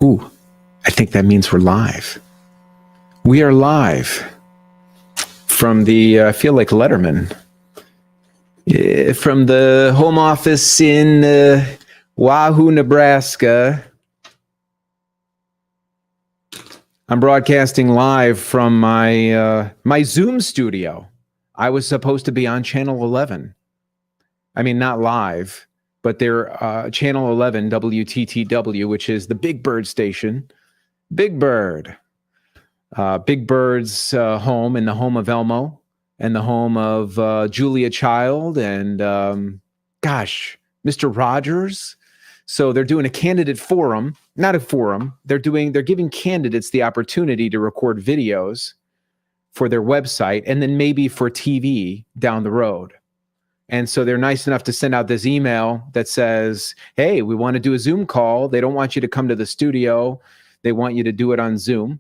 Ooh, I think that means we're live. We are live from the, I feel like Letterman, from the home office in Wahoo, Nebraska. I'm broadcasting live from my Zoom studio. I was supposed to be on Channel 11. I mean, not live, but they're Channel 11, WTTW, which is the Big Bird station. Big Bird. Big Bird's home, and the home of Elmo, and the home of Julia Child, and Mr. Rogers. So they're doing a candidate forum, not a forum. They're giving candidates the opportunity to record videos for their website, and then maybe for TV down the road. And so they're nice enough to send out this email that says, hey, we want to do a Zoom call. They don't want you to come to the studio. They want you to do it on Zoom.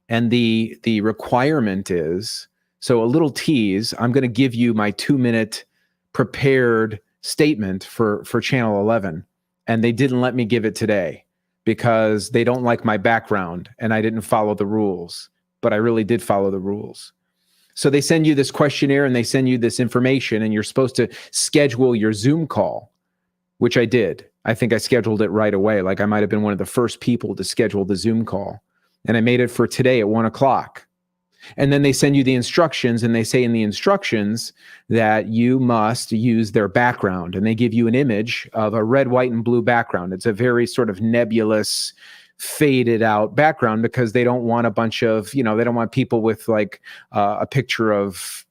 And the requirement is, so a little tease, I'm going to give you my 2-minute prepared statement for Channel 11. And they didn't let me give it today because they don't like my background and I didn't follow the rules, but I really did follow the rules. So they send you this questionnaire and they send you this information, and you're supposed to schedule your Zoom call, which I did. I think I scheduled it right away. Like I might have been one of the first people to schedule the Zoom call. And I made it for today at 1 o'clock. And then they send you the instructions, and they say in the instructions that you must use their background. And they give you an image of a red, white, and blue background. It's a very sort of nebulous, faded out background because they don't want a bunch of, they don't want people with like a picture of,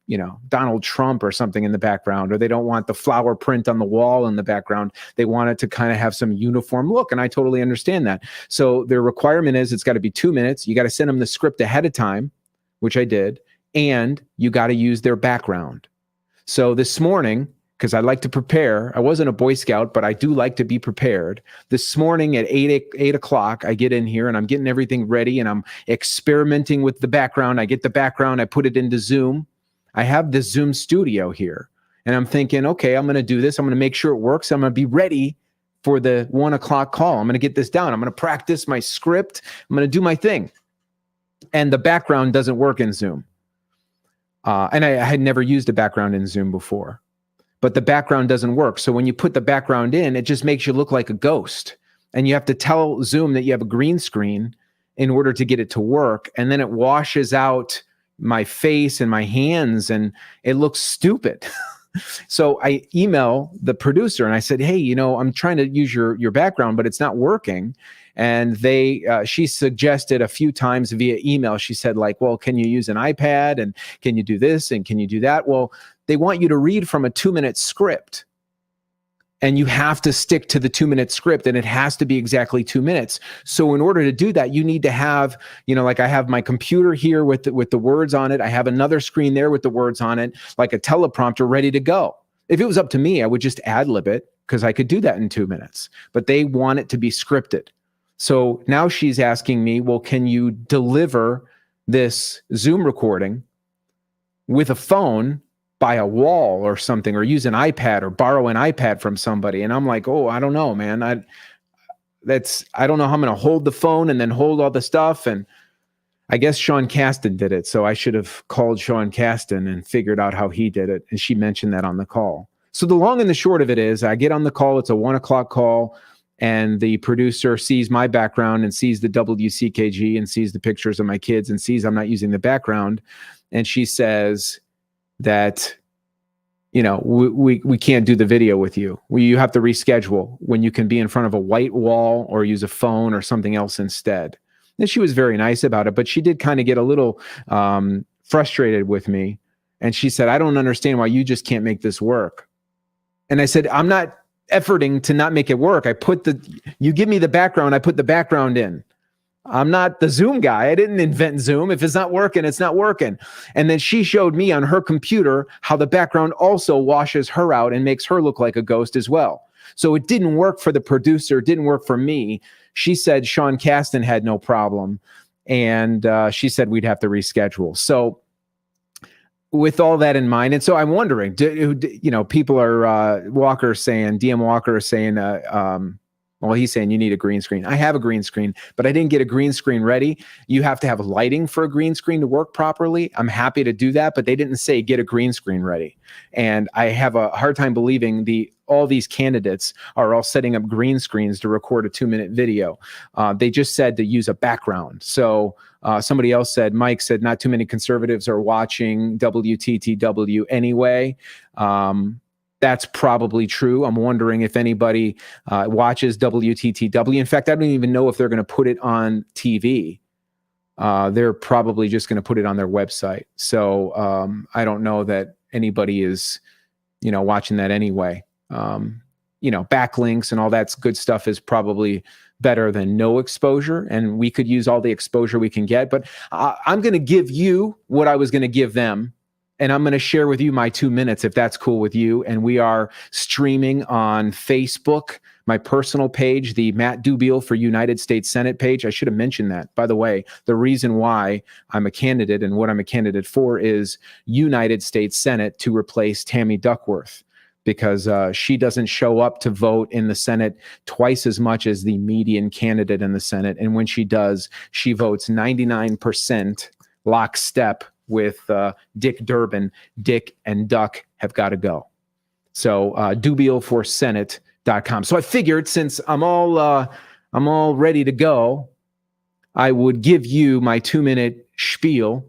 Donald Trump or something in the background, or they don't want the flower print on the wall in the background. They want it to kind of have some uniform look. And I totally understand that. So their requirement is it's got to be 2 minutes. You got to send them the script ahead of time, which I did. And you got to use their background. So this morning, because I like to prepare, I wasn't a Boy Scout, but I do like to be prepared. This morning at 8 o'clock, I get in here and I'm getting everything ready and I'm experimenting with the background. I get the background, I put it into Zoom. I have this Zoom studio here and I'm thinking, okay, I'm going to do this. I'm going to make sure it works. I'm going to be ready for the 1 o'clock call. I'm going to get this down. I'm going to practice my script. I'm going to do my thing. And the background doesn't work in Zoom. And I had never used a background in Zoom before, but the background doesn't work. So when you put the background in, it just makes you look like a ghost. And you have to tell Zoom that you have a green screen in order to get it to work. And then it washes out my face and my hands and it looks stupid. So I email the producer and I said, hey, I'm trying to use your background, but it's not working. And she suggested a few times via email, she said like, well, can you use an iPad and can you do this and can you do that? Well, they want you to read from a 2-minute script. And you have to stick to the 2-minute script, and it has to be exactly 2 minutes. So in order to do that, you need to have, like I have my computer here with the words on it. I have another screen there with the words on it, like a teleprompter ready to go. If it was up to me, I would just ad-lib it because I could do that in 2 minutes. But they want it to be scripted. So now she's asking me, well, can you deliver this Zoom recording with a phone by a wall or something, or use an iPad or borrow an iPad from somebody? And I'm like, oh, I don't know, man. I don't know how I'm going to hold the phone and then hold all the stuff. And I guess Shawn Castin did it. So I should have called Shawn Castin and figured out how he did it. And she mentioned that on the call. So the long and the short of it is I get on the call. It's a 1 o'clock call. And the producer sees my background and sees the WCKG and sees the pictures of my kids and sees I'm not using the background. And she says that, we can't do the video with you. You have to reschedule when you can be in front of a white wall or use a phone or something else instead. And she was very nice about it, but she did kind of get a little frustrated with me. And she said, I don't understand why you just can't make this work. And I said, I'm not efforting to not make it work. You give me the background, I put the background in. I'm not the Zoom guy. I didn't invent Zoom. If it's not working, it's not working. And then she showed me on her computer how the background also washes her out and makes her look like a ghost as well. So it didn't work for the producer, it didn't work for me. She said Shawn Castin had no problem. And she said we'd have to reschedule. So with all that in mind, and so I'm wondering, people are, DM Walker is saying, Well, he's saying you need a green screen. I have a green screen, but I didn't get a green screen ready. You have to have lighting for a green screen to work properly. I'm happy to do that, but they didn't say get a green screen ready. And I have a hard time believing all these candidates are all setting up green screens to record a 2-minute video. They just said to use a background. So somebody else said, Mike said, not too many conservatives are watching WTTW anyway. That's probably true. I'm wondering if anybody watches WTTW. In fact, I don't even know if they're going to put it on TV. They're probably just going to put it on their website. So I don't know that anybody is, watching that anyway. Backlinks and all that good stuff is probably better than no exposure. And we could use all the exposure we can get. But I'm going to give you what I was going to give them. And I'm going to share with you my 2 minutes, if that's cool with you. And we are streaming on Facebook, my personal page, the Matt Dubiel for United States Senate page. I should have mentioned that. By the way, the reason why I'm a candidate and what I'm a candidate for is United States Senate to replace Tammy Duckworth, because she doesn't show up to vote in the Senate twice as much as the median candidate in the Senate. And when she does, she votes 99% lockstep with Dick Durbin. Dick and Duck have got to go. So dubielforsenate.com. So I figured, since I'm all ready to go, I would give you my 2-minute spiel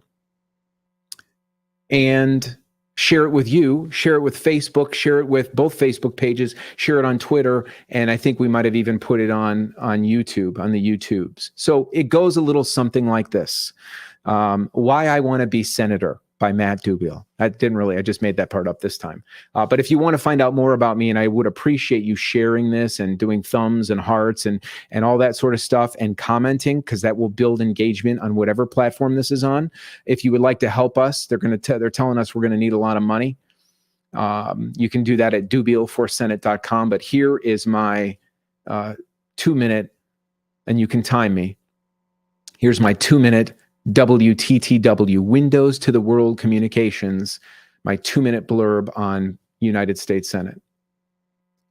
and share it with you, share it with Facebook, share it with both Facebook pages, share it on Twitter, and I think we might have even put it on YouTube, on the YouTubes. So it goes a little something like this. Why I Want to Be Senator by Matt Dubiel. I just made that part up this time. But if you want to find out more about me, and I would appreciate you sharing this and doing thumbs and hearts and all that sort of stuff and commenting, because that will build engagement on whatever platform this is on. If you would like to help us, they're telling us we're going to need a lot of money. You can do that at dubielforsenate.com. But here is my 2-minute, and you can time me. Here's my 2-minute WTTW, Windows to the World Communications, my 2-minute blurb on United States Senate.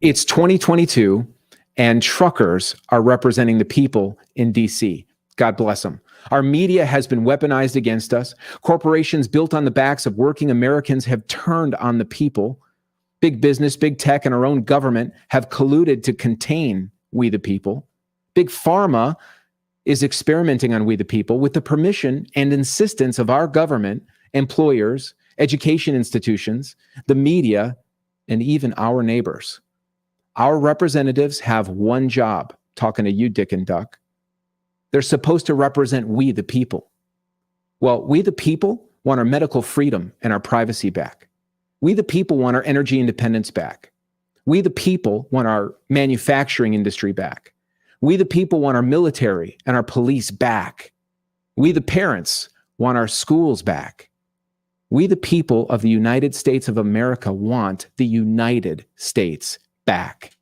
It's 2022, and truckers are representing the people in DC. God bless them. Our media has been weaponized against us. Corporations built on the backs of working Americans have turned on the people. Big business, big tech, and our own government have colluded to contain we the people. Big pharma is experimenting on we the people with the permission and insistence of our government, employers, education institutions, the media, and even our neighbors. Our representatives have one job, talking to you, Dick and Duck. They're supposed to represent we the people. Well, we the people want our medical freedom and our privacy back. We the people want our energy independence back. We the people want our manufacturing industry back. We the people want our military and our police back. We the parents want our schools back. We the people of the United States of America want the United States back.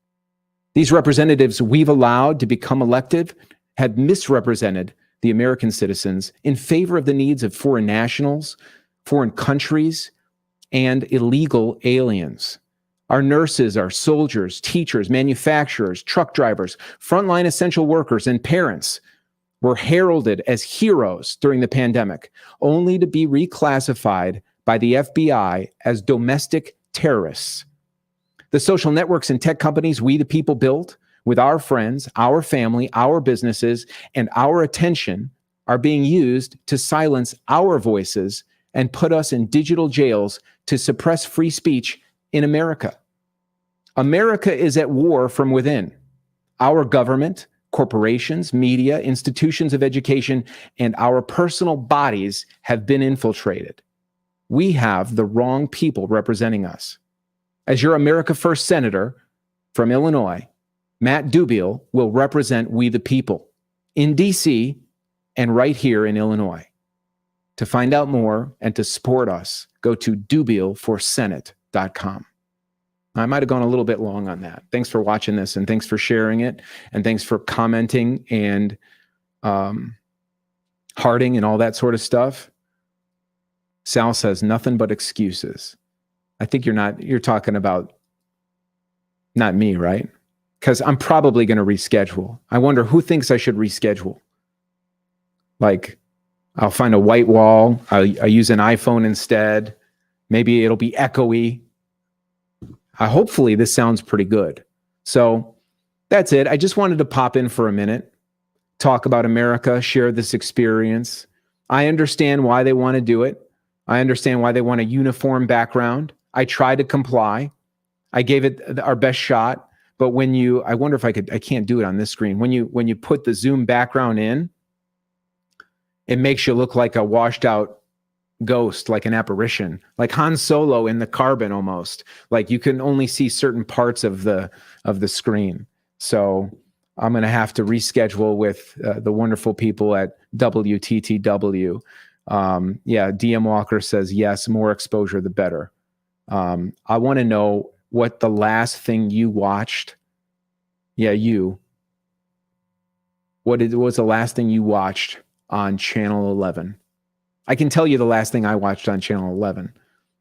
These representatives we've allowed to become elected have misrepresented the American citizens in favor of the needs of foreign nationals, foreign countries, and illegal aliens. Our nurses, our soldiers, teachers, manufacturers, truck drivers, frontline essential workers, and parents were heralded as heroes during the pandemic, only to be reclassified by the FBI as domestic terrorists. The social networks and tech companies we the people built with our friends, our family, our businesses, and our attention are being used to silence our voices and put us in digital jails to suppress free speech in America. America is at war from within. Our government, corporations, media, institutions of education, and our personal bodies have been infiltrated. We have the wrong people representing us. As your America First Senator from Illinois, Matt Dubiel will represent we the people in DC and right here in Illinois. To find out more and to support us, go to dubielforsenate.com. I might have gone a little bit long on that. Thanks for watching this, and thanks for sharing it, and thanks for commenting and hearting and all that sort of stuff. Sal says nothing but excuses. I think you're talking about not me, right? because I'm probably going to reschedule. I wonder who thinks I should reschedule. Like, I'll find a white wall. I use an iPhone instead. Maybe it'll be echoey. Hopefully this sounds pretty good. So that's it. I just wanted to pop in for a minute, talk about America, share this experience. I understand why they want to do it. I understand why they want a uniform background. I tried to comply. I gave it our best shot. But I wonder if I can't do it on this screen. When you put the Zoom background in, it makes you look like a washed out ghost, like an apparition, like Han Solo in the Carbon almost. Like you can only see certain parts of the screen. So I'm going to have to reschedule with the wonderful people at WTTW. DM Walker says, yes, more exposure, the better. I want to know what the last thing you watched. What was the last thing you watched on Channel 11? I can tell you the last thing I watched on Channel 11.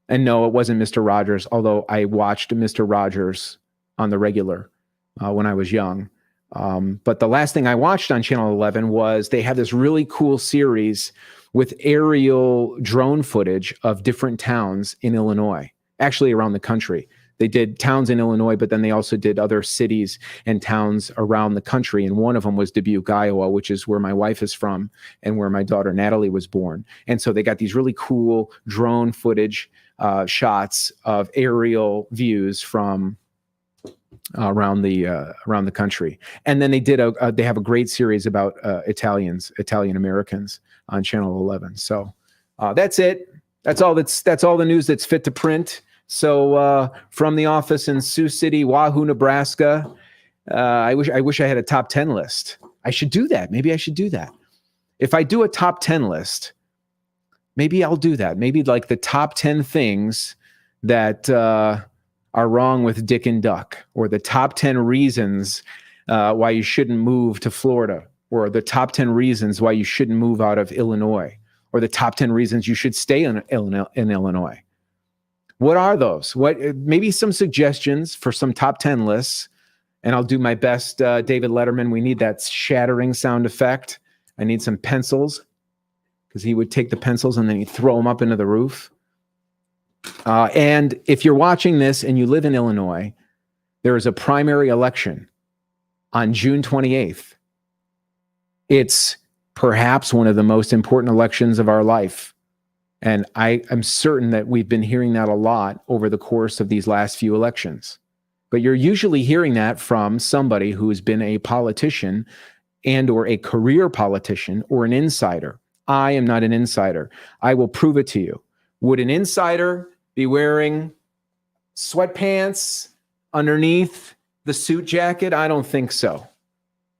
And no, it wasn't Mr. Rogers, although I watched Mr. Rogers on the regular when I was young. But the last thing I watched on Channel 11 was they had this really cool series with aerial drone footage of different towns in Illinois, actually around the country. They did towns in Illinois, but then they also did other cities and towns around the country. And one of them was Dubuque, Iowa, which is where my wife is from and where my daughter Natalie was born. And so they got these really cool drone footage shots of aerial views from around the country. And then they did they have a great series about Italian Americans on Channel 11. So that's it. That's all the news that's fit to print. So from the office in Sioux City, Wahoo, Nebraska, I wish I had a top 10 list. I should do that. Maybe I should do that. If I do a top 10 list, maybe I'll do that. Maybe like the top 10 things that are wrong with Dick and Duck, or the top 10 reasons why you shouldn't move to Florida, or the top 10 reasons why you shouldn't move out of Illinois, or the top 10 reasons you should stay in Illinois. What are those? Maybe some suggestions for some top 10 lists, and I'll do my best. David Letterman, we need that shattering sound effect. I need some pencils, because he would take the pencils and then he'd throw them up into the roof. And if you're watching this and you live in Illinois, there is a primary election on June 28th. It's perhaps one of the most important elections of our life. And I'm certain that we've been hearing that a lot over the course of these last few elections. But you're usually hearing that from somebody who has been a politician and or a career politician or an insider. I am not an insider. I will prove it to you. Would an insider be wearing sweatpants underneath the suit jacket? I don't think so.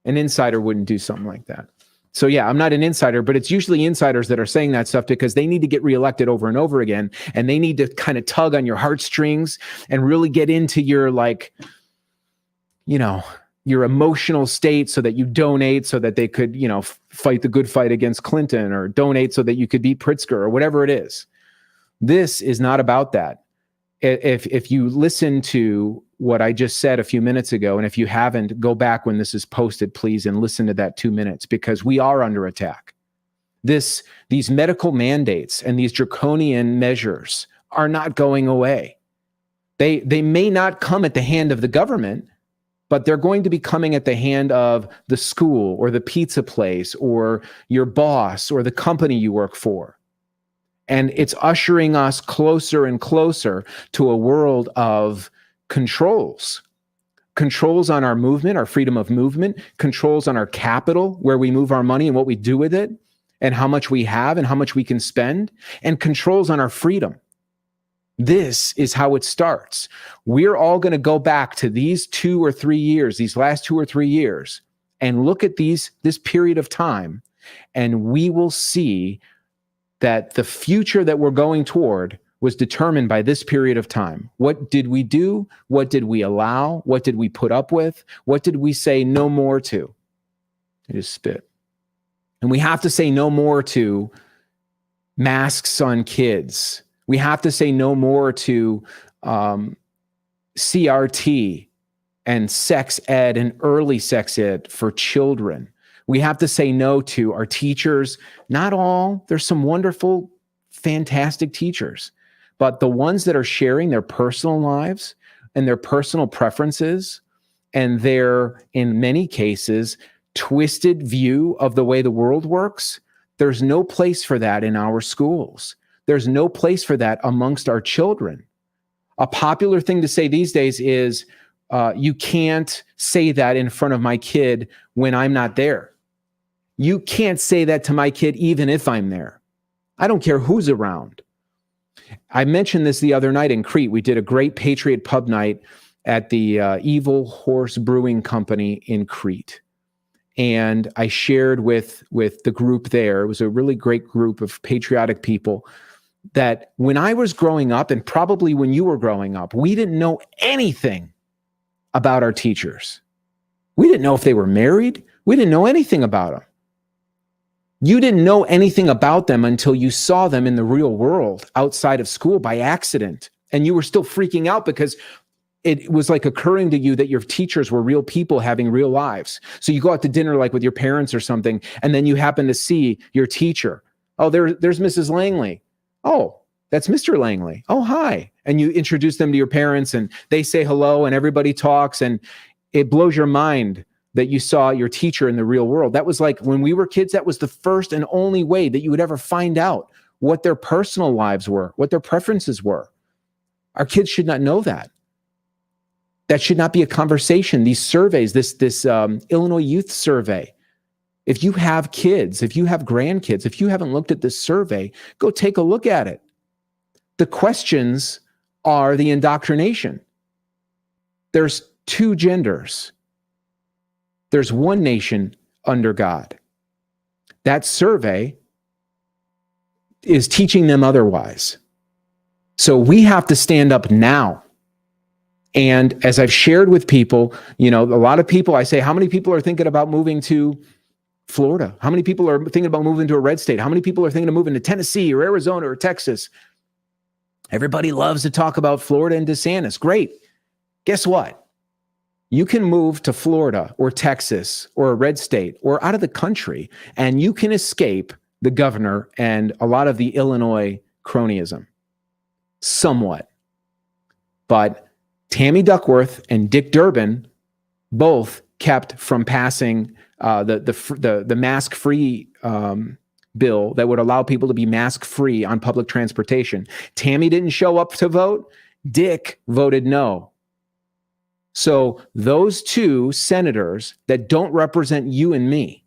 An insider wouldn't do something like that. So yeah, I'm not an insider, but it's usually insiders that are saying that stuff because they need to get reelected over and over again. And they need to kind of tug on your heartstrings and really get into your, your emotional state so that you donate so that they could, fight the good fight against Clinton, or donate so that you could beat Pritzker, or whatever it is. This is not about that. If you listen to what I just said a few minutes ago, and if you haven't, go back when this is posted, please, and listen to that 2 minutes, because we are under attack. These medical mandates and these draconian measures are not going away. They may not come at the hand of the government, but they're going to be coming at the hand of the school or the pizza place or your boss or the company you work for. And it's ushering us closer and closer to a world of controls on our movement, our freedom of movement, controls on our capital, where we move our money and what we do with it, and how much we have and how much we can spend, and controls on our freedom. This is how it starts. We're all going to go back to these 2 or 3 years, these last 2 or 3 years, and look at this period of time, and we will see that the future that we're going toward was determined by this period of time. What did we do? What did we allow? What did we put up with? What did we say no more to? I just spit. And we have to say no more to masks on kids. We have to say no more to CRT and sex ed and early sex ed for children. We have to say no to our teachers. Not all, there's some wonderful, fantastic teachers, but the ones that are sharing their personal lives and their personal preferences and their, in many cases, twisted view of the way the world works, there's no place for that in our schools. There's no place for that amongst our children. A popular thing to say these days is, you can't say that in front of my kid when I'm not there. You can't say that to my kid even if I'm there. I don't care who's around. I mentioned this the other night in Crete. We did a great Patriot pub night at the Evil Horse Brewing Company in Crete. And I shared with the group there, it was a really great group of patriotic people, that when I was growing up, and probably when you were growing up, we didn't know anything about our teachers. We didn't know if they were married. We didn't know anything about them. You didn't know anything about them until you saw them in the real world outside of school by accident. And you were still freaking out because it was like occurring to you that your teachers were real people having real lives. So you go out to dinner like with your parents or something, and then you happen to see your teacher. Oh, there's Mrs. Langley. Oh, that's Mr. Langley. Oh, hi. And you introduce them to your parents and they say hello and everybody talks, and it blows your mind that you saw your teacher in the real world. That was like when we were kids, that was the first and only way that you would ever find out what their personal lives were, what their preferences were. Our kids should not know that. That should not be a conversation. These surveys, this Illinois Youth Survey, if you have kids, if you have grandkids, if you haven't looked at this survey, go take a look at it. The questions are the indoctrination. There's two genders. There's one nation under God. That survey is teaching them otherwise. So we have to stand up now. And as I've shared with people, a lot of people, I say, how many people are thinking about moving to Florida? How many people are thinking about moving to a red state? How many people are thinking of moving to Tennessee or Arizona or Texas? Everybody loves to talk about Florida and DeSantis. Great. Guess what? You can move to Florida or Texas or a red state or out of the country, and you can escape the governor and a lot of the Illinois cronyism. Somewhat. But Tammy Duckworth and Dick Durbin both kept from passing the mask-free bill that would allow people to be mask-free on public transportation. Tammy didn't show up to vote. Dick voted no. So those two senators that don't represent you and me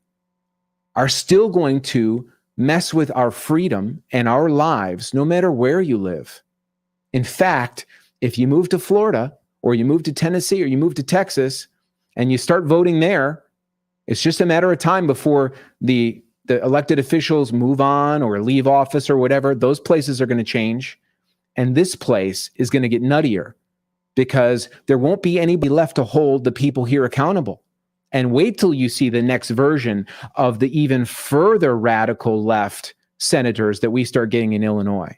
are still going to mess with our freedom and our lives, no matter where you live. In fact, if you move to Florida or you move to Tennessee or you move to Texas and you start voting there, it's just a matter of time before the elected officials move on or leave office or whatever. Those places are going to change. And this place is going to get nuttier because there won't be anybody left to hold the people here accountable. And wait till you see the next version of the even further radical left senators that we start getting in Illinois.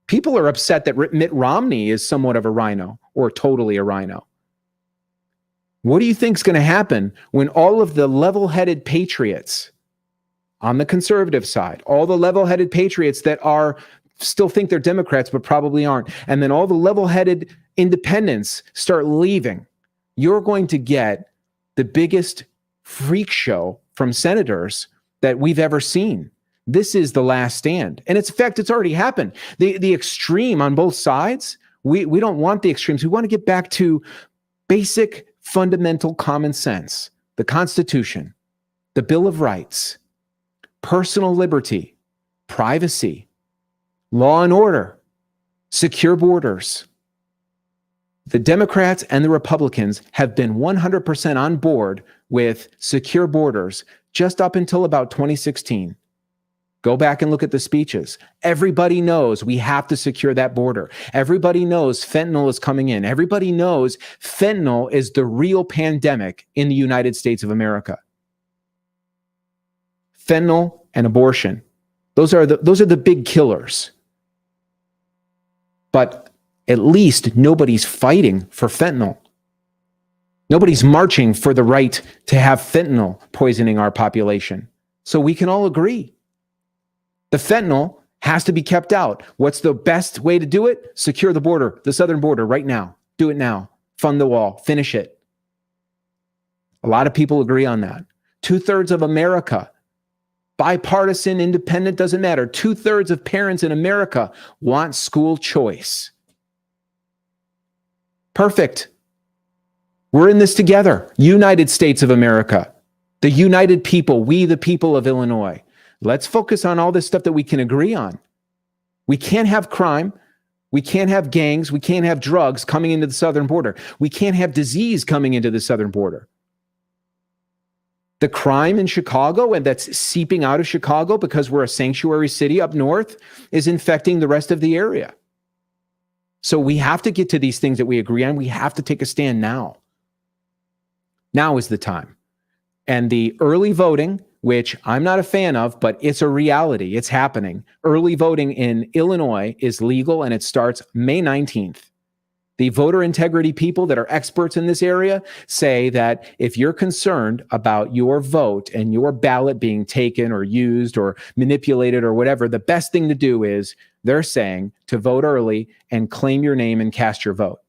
People are upset that Mitt Romney is somewhat of a rhino or totally a rhino. What do you think is going to happen when all of the level-headed patriots on the conservative side, all the level-headed patriots that are still think they're Democrats but probably aren't, and then all the level-headed independents start leaving? You're going to get the biggest freak show from senators that we've ever seen. This is the last stand. And in fact, it's already happened. The extreme on both sides, we don't want the extremes. We want to get back to basic, fundamental common sense, the Constitution, the Bill of Rights, personal liberty, privacy, law and order, secure borders. The Democrats and the Republicans have been 100% on board with secure borders just up until about 2016. Go back and look at the speeches. Everybody knows we have to secure that border. Everybody knows fentanyl is coming in. Everybody knows fentanyl is the real pandemic in the United States of America. Fentanyl and abortion. Those are the big killers. But at least nobody's fighting for fentanyl. Nobody's marching for the right to have fentanyl poisoning our population. So we can all agree. The fentanyl has to be kept out. What's the best way to do it? Secure the border, the southern border right now. Do it now. Fund the wall. Finish it. A lot of people agree on that. 2/3 of America, bipartisan, independent, doesn't matter. 2/3 of parents in America want school choice. Perfect. We're in this together. United States of America, the united people, we the people of Illinois. Let's focus on all this stuff that we can agree on. We can't have crime. We can't have gangs. We can't have drugs coming into the southern border. We can't have disease coming into the southern border. The crime in Chicago, and that's seeping out of Chicago because we're a sanctuary city up north, is infecting the rest of the area. So we have to get to these things that we agree on. We have to take a stand now. Now is the time. And the early voting, which I'm not a fan of, but it's a reality. It's happening. Early voting in Illinois is legal, and it starts May 19th. The voter integrity people that are experts in this area say that if you're concerned about your vote and your ballot being taken or used or manipulated or whatever, the best thing to do is, they're saying, to vote early and claim your name and cast your vote.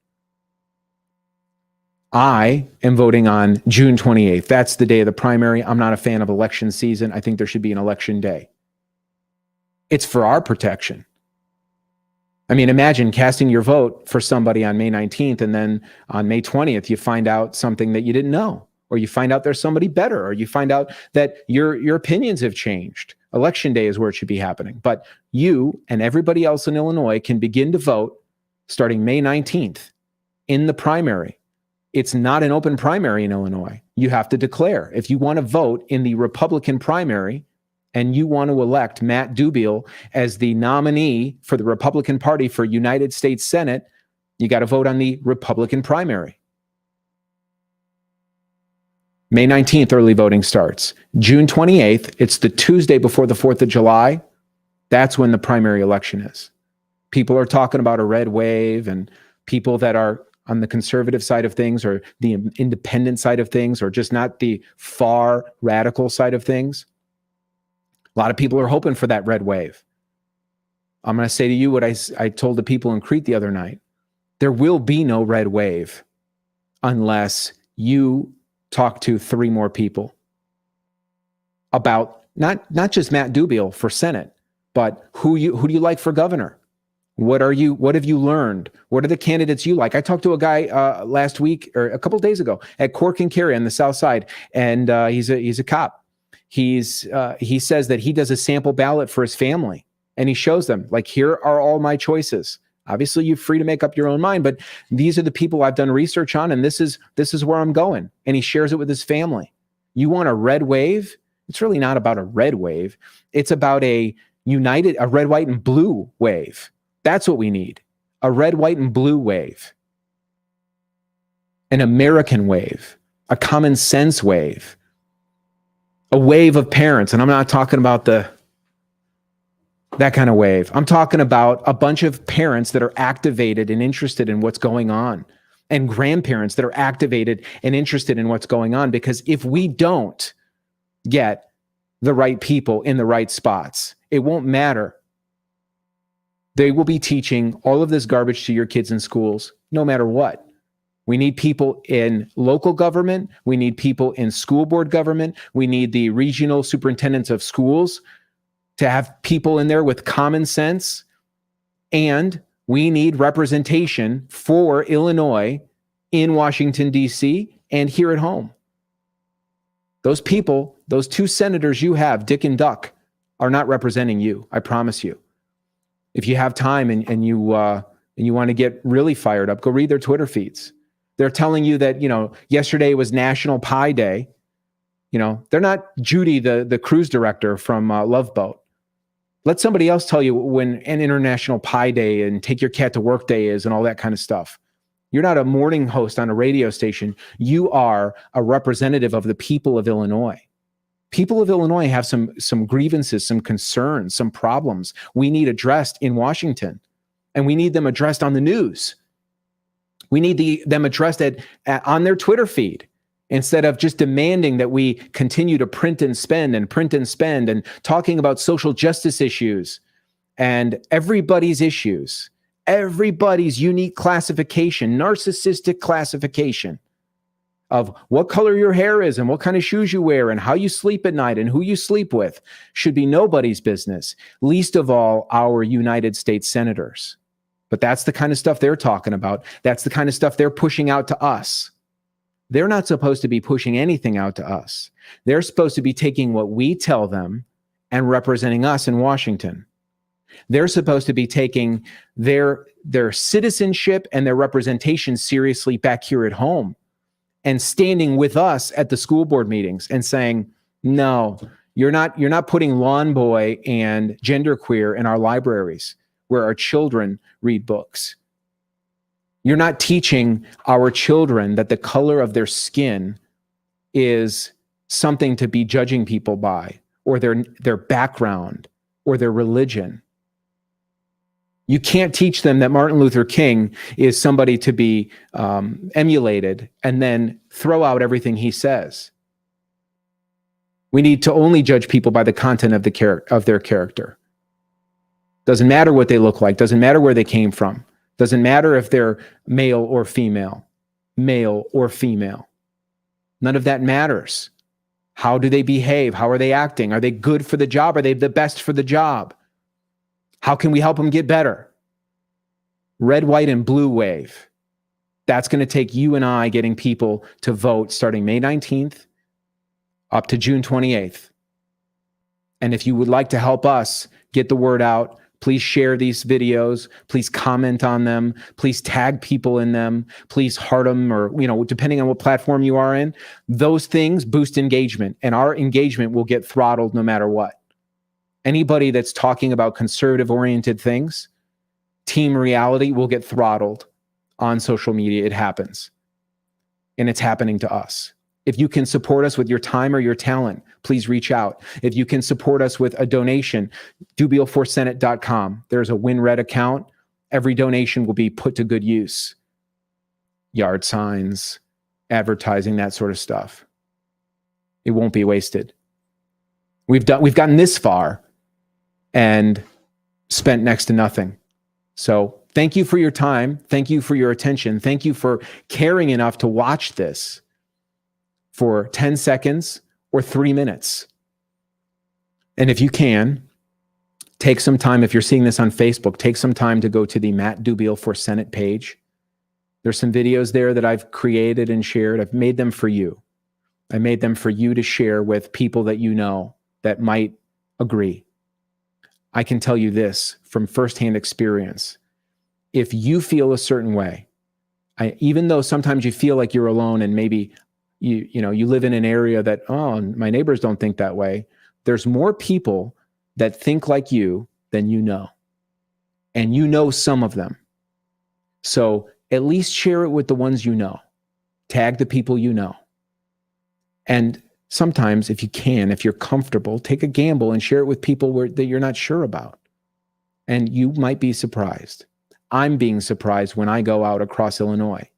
I am voting on June 28th. That's the day of the primary. I'm not a fan of election season. I think there should be an election day. It's for our protection. I mean, imagine casting your vote for somebody on May 19th, and then on May 20th, you find out something that you didn't know, or you find out there's somebody better, or you find out that your opinions have changed. Election day is where it should be happening. But you and everybody else in Illinois can begin to vote starting May 19th in the primary. It's not an open primary in Illinois. You have to declare. If you want to vote in the Republican primary and you want to elect Matt Dubiel as the nominee for the Republican Party for United States Senate, you got to vote on the Republican primary. May 19th, early voting starts. June 28th, it's the Tuesday before the 4th of July. That's when the primary election is. People are talking about a red wave, and people that are on the conservative side of things or the independent side of things, or just not the far radical side of things. A lot of people are hoping for that red wave. I'm going to say to you what I told the people in Crete the other night. There will be no red wave unless you talk to 3 more people about not just Matt Dubiel for Senate, but who do you like for governor? What have you learned? What are the candidates you like? I talked to a guy last week or a couple of days ago at Cork and Kerry on the South Side, and he's a cop. He says that he does a sample ballot for his family, and he shows them, like, here are all my choices. Obviously, you're free to make up your own mind, but these are the people I've done research on, and this is where I'm going. And he shares it with his family. You want a red wave? It's really not about a red wave. It's about a red, white, and blue wave. That's what we need. A red, white, and blue wave. An American wave. A common sense wave. A wave of parents. And I'm not talking about that kind of wave. I'm talking about a bunch of parents that are activated and interested in what's going on. And grandparents that are activated and interested in what's going on. Because if we don't get the right people in the right spots, it won't matter. They will be teaching all of this garbage to your kids in schools, no matter what. We need people in local government. We need people in school board government. We need the regional superintendents of schools to have people in there with common sense. And we need representation for Illinois in Washington, D.C. and here at home. Those people, those 2 senators you have, Dick and Duck, are not representing you. I promise you. If you have time and you want to get really fired up, go read their Twitter feeds. They're telling you that, yesterday was National Pie Day. They're not Judy, the cruise director from Love Boat. Let somebody else tell you when an International Pie Day and Take Your Cat to Work Day is and all that kind of stuff. You're not a morning host on a radio station. You are a representative of the people of Illinois. People of Illinois have some grievances, some concerns, some problems we need addressed in Washington, and we need them addressed on the news. We need them addressed on their Twitter feed, instead of just demanding that we continue to print and spend and talking about social justice issues and everybody's issues, everybody's unique classification, narcissistic classification of what color your hair is and what kind of shoes you wear and how you sleep at night and who you sleep with should be nobody's business, least of all our United States senators. But that's the kind of stuff they're talking about. That's the kind of stuff they're pushing out to us. They're not supposed to be pushing anything out to us. They're supposed to be taking what we tell them and representing us in Washington. They're supposed to be taking their citizenship and their representation seriously back here at home and standing with us at the school board meetings and saying, no, you're not putting lawn boy and genderqueer in our libraries where our children read books. You're not teaching our children that the color of their skin is something to be judging people by, or their background, or their religion. You can't teach them that Martin Luther King is somebody to be emulated and then throw out everything he says. We need to only judge people by the content of their character. Doesn't matter what they look like, doesn't matter where they came from. Doesn't matter if they're male or female. None of that matters. How do they behave? How are they acting? Are they good for the job? Are they the best for the job? How can we help them get better? Red, white, and blue wave. That's going to take you and I getting people to vote starting May 19th up to June 28th. And if you would like to help us get the word out, please share these videos. Please comment on them. Please tag people in them. Please heart them, or, depending on what platform you are in. Those things boost engagement, and our engagement will get throttled no matter what. Anybody that's talking about conservative-oriented things, team reality, will get throttled on social media. It happens. And it's happening to us. If you can support us with your time or your talent, please reach out. If you can support us with a donation, dubiel4senate.com. There's a WinRed account. Every donation will be put to good use. Yard signs, advertising, that sort of stuff. It won't be wasted. We've gotten this far and spent next to nothing. So thank you for your time. Thank you for your attention. Thank you for caring enough to watch this for 10 seconds or 3 minutes. And if you can, take some time, if you're seeing this on Facebook, take some time to go to the Matt Dubiel for Senate page. There's some videos there that I've created and shared. I've made them for you. I made them for you to share with people that you know that might agree. I can tell you this from firsthand experience. If you feel a certain way, even though sometimes you feel like you're alone and maybe you live in an area that, oh, my neighbors don't think that way. There's more people that think like you than you know. And you know some of them. So at least share it with the ones you know. Tag the people you know. And sometimes, if you can, if you're comfortable, take a gamble and share it with people that you're not sure about. And you might be surprised. I'm being surprised when I go out across Illinois.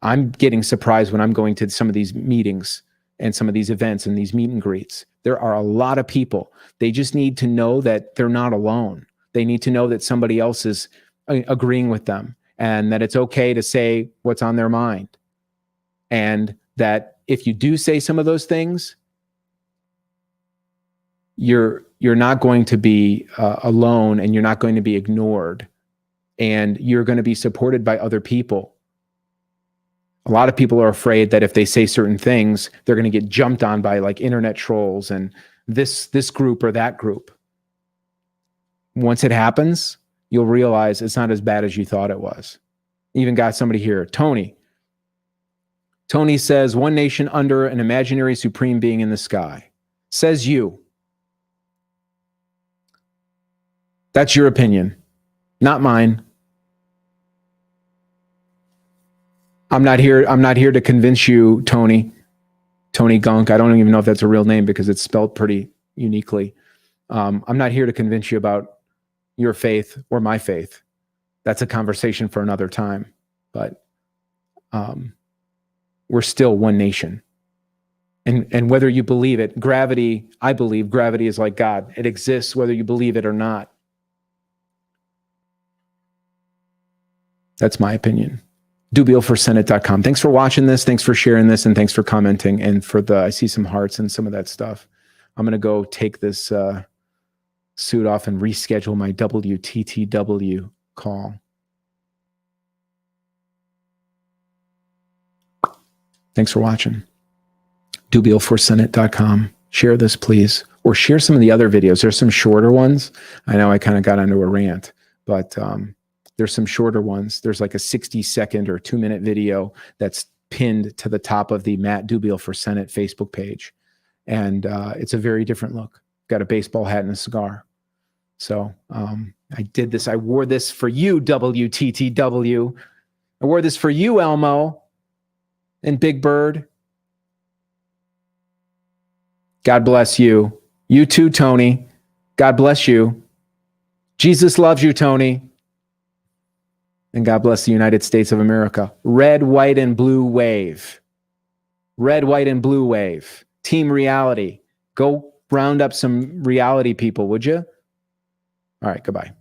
I'm getting surprised when I'm going to some of these meetings and some of these events and these meet and greets. There are a lot of people. They just need to know that they're not alone. They need to know that somebody else is agreeing with them and that it's okay to say what's on their mind. And that if you do say some of those things, you're not going to be alone, and you're not going to be ignored, and you're going to be supported by other people. A lot of people are afraid that if they say certain things, they're going to get jumped on by like internet trolls and this group or that group. Once it happens, you'll realize it's not as bad as you thought it was. Even got somebody here, Tony. Tony says, one nation under an imaginary supreme being in the sky. Says you. That's your opinion, not mine. I'm not here to convince you, Tony Gunk. I don't even know if that's a real name because it's spelled pretty uniquely. I'm not here to convince you about your faith or my faith. That's a conversation for another time. But we're still one nation. And whether you believe it, gravity, I believe gravity is like God. It exists whether you believe it or not. That's my opinion. dubielforsenate.com. Thanks for watching this. Thanks for sharing this. And thanks for commenting. And I see some hearts and some of that stuff. I'm going to go take this suit off and reschedule my WTTW call. Thanks for watching. dubielforsenate.com. Share this, please. Or share some of the other videos. There's some shorter ones. I know I kind of got into a rant, but there's some shorter ones. There's like a 60-second or 2-minute video that's pinned to the top of the Matt Dubiel for Senate Facebook page. And it's a very different look. Got a baseball hat and a cigar. So I did this. I wore this for you, WTTW. I wore this for you, Elmo and Big Bird. God bless you. You too, Tony. God bless you. Jesus loves you, Tony. And God bless the United States of America. Red, white, and blue wave. Red, white, and blue wave. Team reality. Go round up some reality people, would you? All right, goodbye.